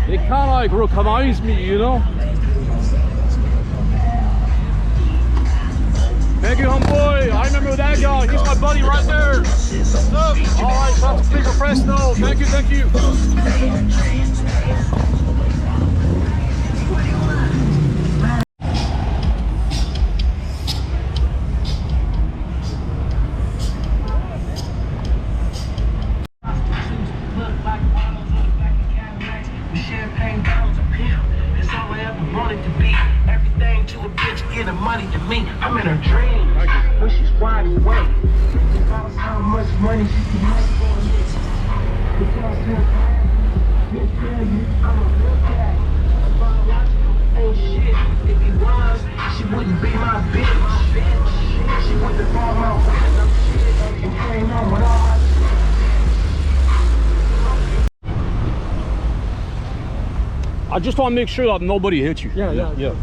it kind of like recognized me, you know. Thank you, homeboy. I remember that guy. He's my buddy right there. All right, shout out to Bigger Fresno. Thank you, thank you. Money to me, I'm in her dream. When she's wide awake, about how much money she can make for a bitch. I'm a real cat. Biological ain't shit. If he was, she wouldn't be my bitch. She wouldn't fall my way. No shit. And came on with all my I just want to make sure that nobody hits you. Yeah.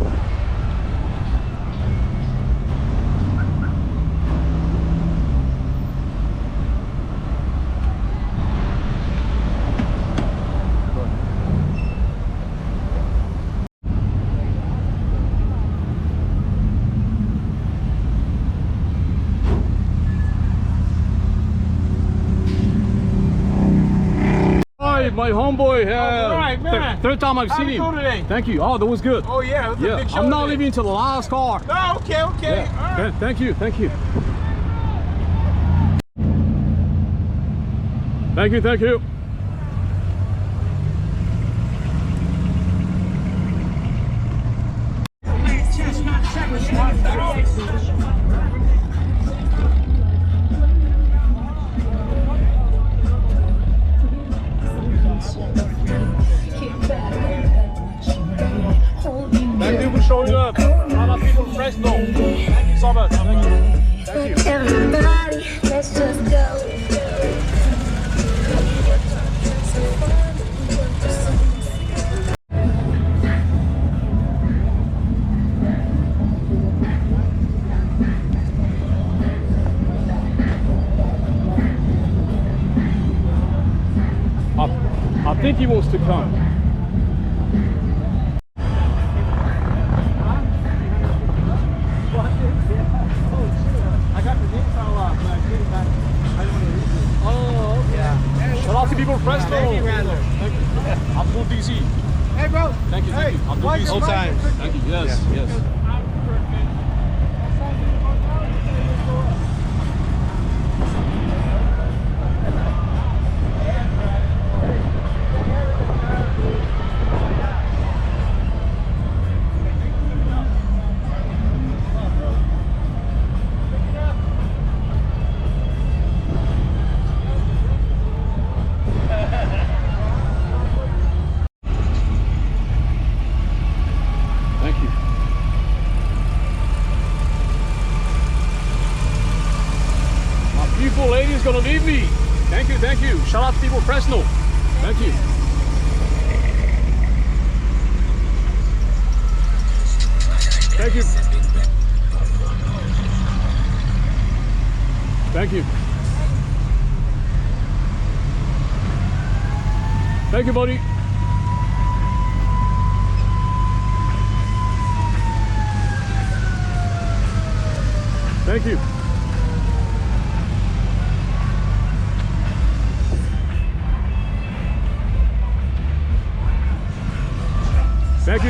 My homeboy, right, man. Third time I've seen him. How you doing today? Thank you. Oh, that was good. Oh yeah, it was a big show. I'm not today. leaving until the last car. Oh, okay. Yeah. All right. Thank you. Thank you. Thank you for showing up. A lot of people in Fresno. Thank you so much. Thank you. Everybody, let's just go. I think he wants to come. Shout out to people in Fresno. Thank you. Abdul DZ. Hey, bro. Thank you. Abdul DZ. All times. Thank you. Yes. Lady's gonna leave me. Thank you. Shout out to people Fresno. Thank you. Thank you. Thank you. Thank you, buddy. Thank you.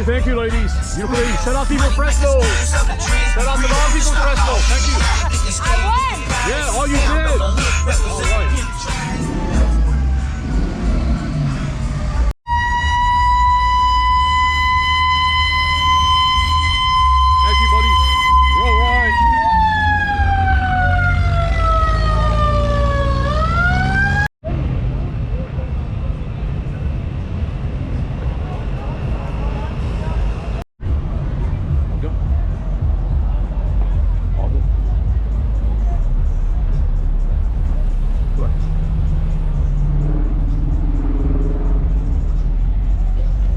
Thank you, ladies. Beautiful ladies. Shout out people Fresno. Shout out to all people Fresno. Thank you. I won. Yeah, oh, you did. All right. Thank you, buddy. You're all right.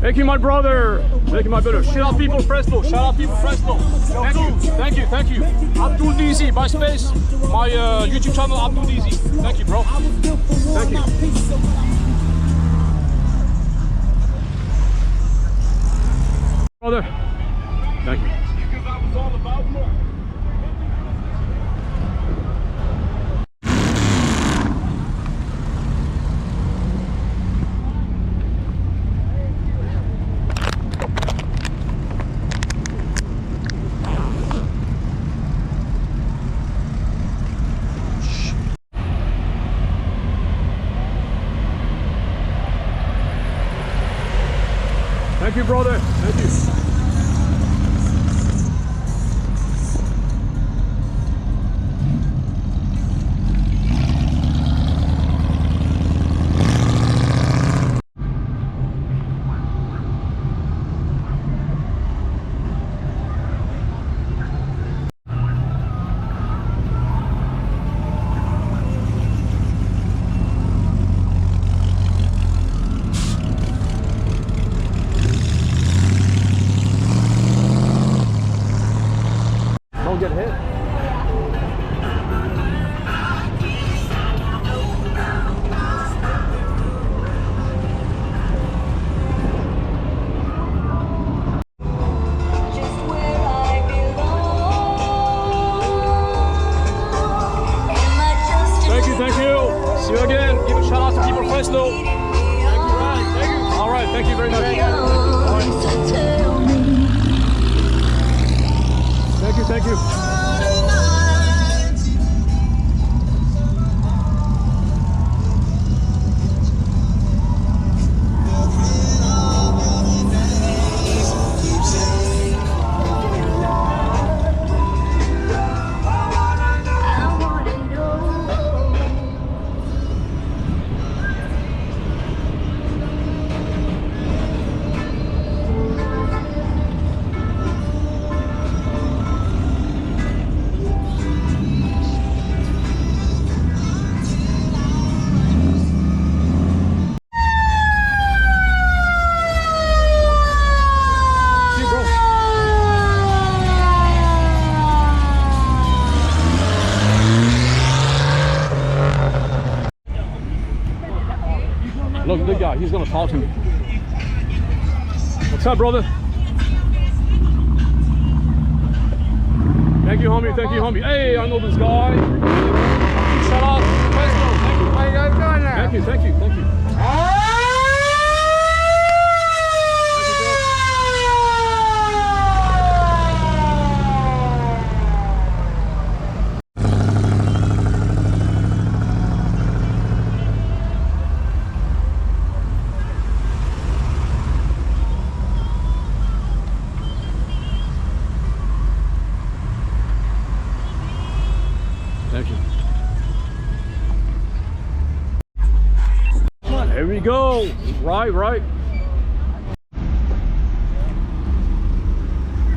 Thank you, my brother. Thank you, my brother. Shout out people Fresno. Shout out people Fresno. Thank you. Abdul DZ, my space, my YouTube channel, Abdul DZ. Thank you, bro. Thank you. Brother, thank you. Thank you, brother. Thank you. Don't get hit. Thank you. See you again. Give a shout out to people of Fresno. Thank you, Ryan. Thank you. All right, thank you very much. Thank you. Look, the guy, he's gonna talk to me. What's up, brother? Thank you, homie. Thank you, homie. Hey, I know this guy. Shout out to Fresno. Thank you. How you guys doing now? Thank you, thank you, thank you. Thank you. There we go. Right.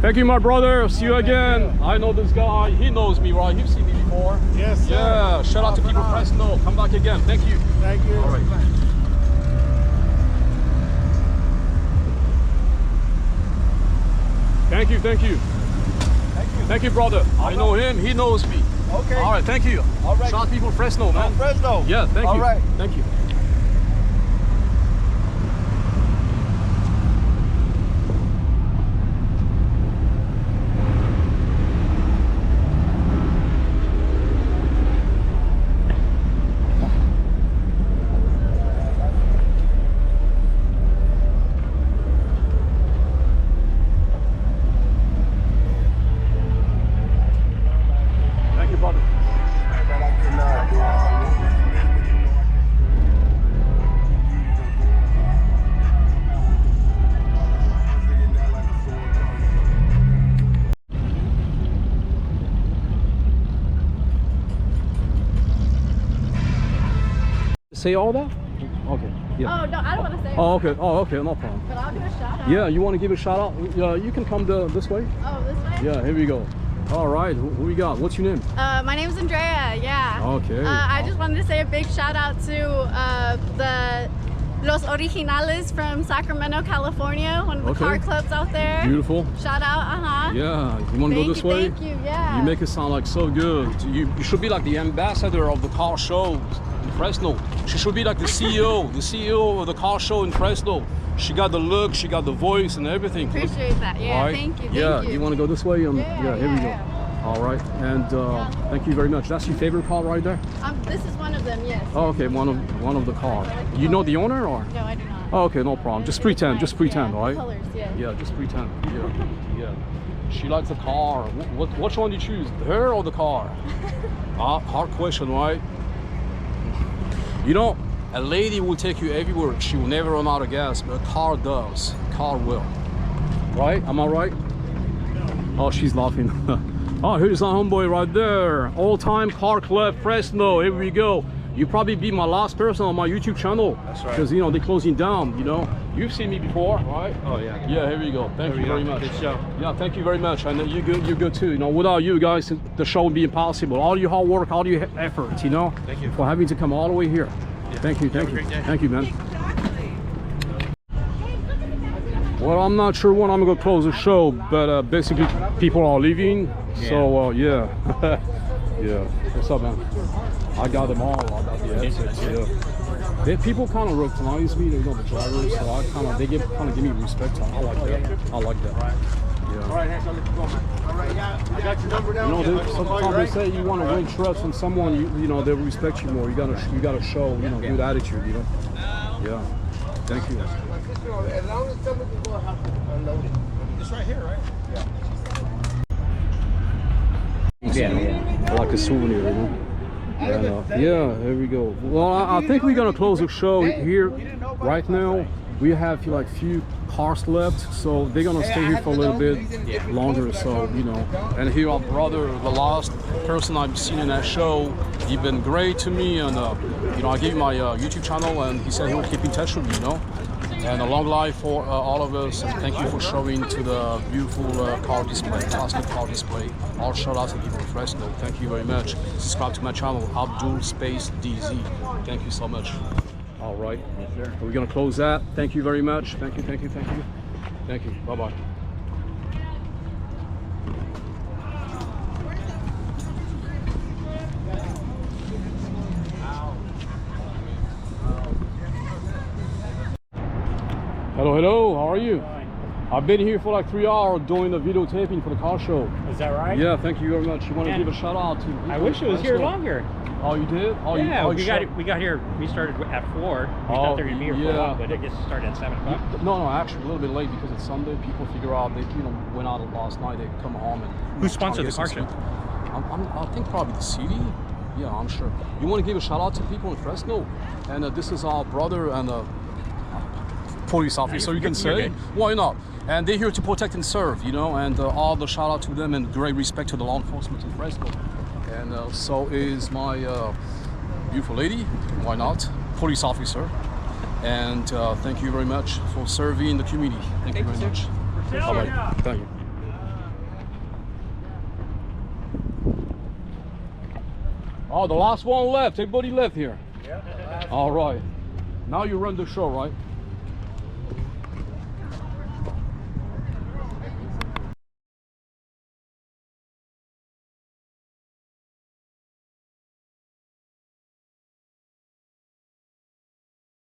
Thank you, my brother. See you again. I know this guy. He knows me, right? You've seen me before. Yes, sir. Yeah. Shout out to people of Fresno. Come back again. Thank you. Thank you. All right. Thank you. Thank you. Thank you, brother. I know him. He knows me. Okay. All right. Thank you. All right. Shout out to people of Fresno, man. Fresno. Yeah. Thank you. All right. Thank you. Thank you, brother. Say all that? Okay. Yeah. Oh, no, I don't want to say Oh, okay. Oh, okay. No problem. but I'll do a shout out. Yeah, you want to give a shout out? You can come this way. Oh, this way? Yeah, here we go. All right, who we got? What's your name? My name's Andrea, yeah. Okay. I just wanted to say a big shout out to the Los Originales from Sacramento, California, one of the car clubs out there. Beautiful. Shout out, Yeah, you want to go this way? Thank you, yeah. You make it sound like so good. You should be like the ambassador of the car show in Fresno. She should be like the CEO of the car show in Fresno. She got the look, she got the voice and everything. Appreciate that. Yeah, Right? thank you. Yeah, Thank you want to go this way? Yeah, Here we go. yeah. All right, and thank you very much. That's your favorite car right there? This is one of them, yes. Oh, okay, one of the cars. You know the owner or? No, I do not. Oh, okay, no problem. Just pretend, Yeah, right? Colors, yeah. Yeah, just pretend. Yeah. She likes the car. Which one do you choose, her or the car? Hard question, right? You know, a lady will take you everywhere. She will never run out of gas, but a car does. Car will. Right? Am I right? Oh, she's laughing. Oh, here's our homeboy right there. All-time car club Fresno. Here we go. You probably be my last person on my YouTube channel. That's right. Because, you know, they're closing down, you know. You've seen me before, right? Oh, yeah. Yeah, here we go. Thank you very much. Good show. Yeah, thank you very much. And you're good too. You know, without you guys, the show would be impossible. All your hard work, all your effort, you know. Thank you. For having to come all the way here. Yeah. Thank you, Have a great day. Thank you, man. Well, I'm not sure when I'm gonna close the show, but basically people are leaving. Yeah. So yeah. Yeah. What's up, man? I got them all. I got the headsets. Yeah. People kind of recognize me. They know the drivers, so they give me respect. I like that. I like that. Yeah. All right, next I'll let you go, man. All right, yeah. I got your number down. You know, sometimes they say you want to win trust from someone. You know, they'll respect you more. You gotta show good attitude. You know. Yeah. Thank you. As long as someone can go unload it. It's right here, right? Yeah. Like a souvenir, you know. And, yeah, here we go. Well, I think we're gonna close the show here right now. We have like few cars left, so they're gonna stay here for a little bit longer. So you know, and here our brother, the last person I've seen in that show, he's been great to me, and you know, I gave him my YouTube channel, and he said he will keep in touch with me, you know. And a long life for all of us, and thank you for showing to the beautiful car display, classic car display. All shout out to people in Fresno. Thank you very much. Subscribe to my channel, Abdul Space DZ. Thank you so much. All right, we're gonna close that. Thank you very much. Thank you. Thank you. Bye bye. Hello, how are you? I've been here for like 3 hours doing the videotaping for the car show. Is that right? Yeah, thank you very much. You want to give a shout out to? I wish it was here longer. Oh, you did? Oh, yeah, we got here. We started at 4. We thought they were gonna be here for a while, but I guess it started at 7 o'clock. No, actually a little bit late because it's Sunday. People figure out they went out last night. They come home and. Who sponsored the car show? I think probably the city. Yeah, I'm sure. You want to give a shout out to people in Fresno, and this is our brother and police officer. You can say. Why not? And they're here to protect and serve, you know. And all the shout out to them and great respect to the law enforcement in Fresno. And so is my beautiful lady, why not, police officer. And thank you very much for serving the community. Thank you very much. Bye-bye. Thank you. Oh, the last one left. Everybody left here. Yeah. All right. Now you run the show, right?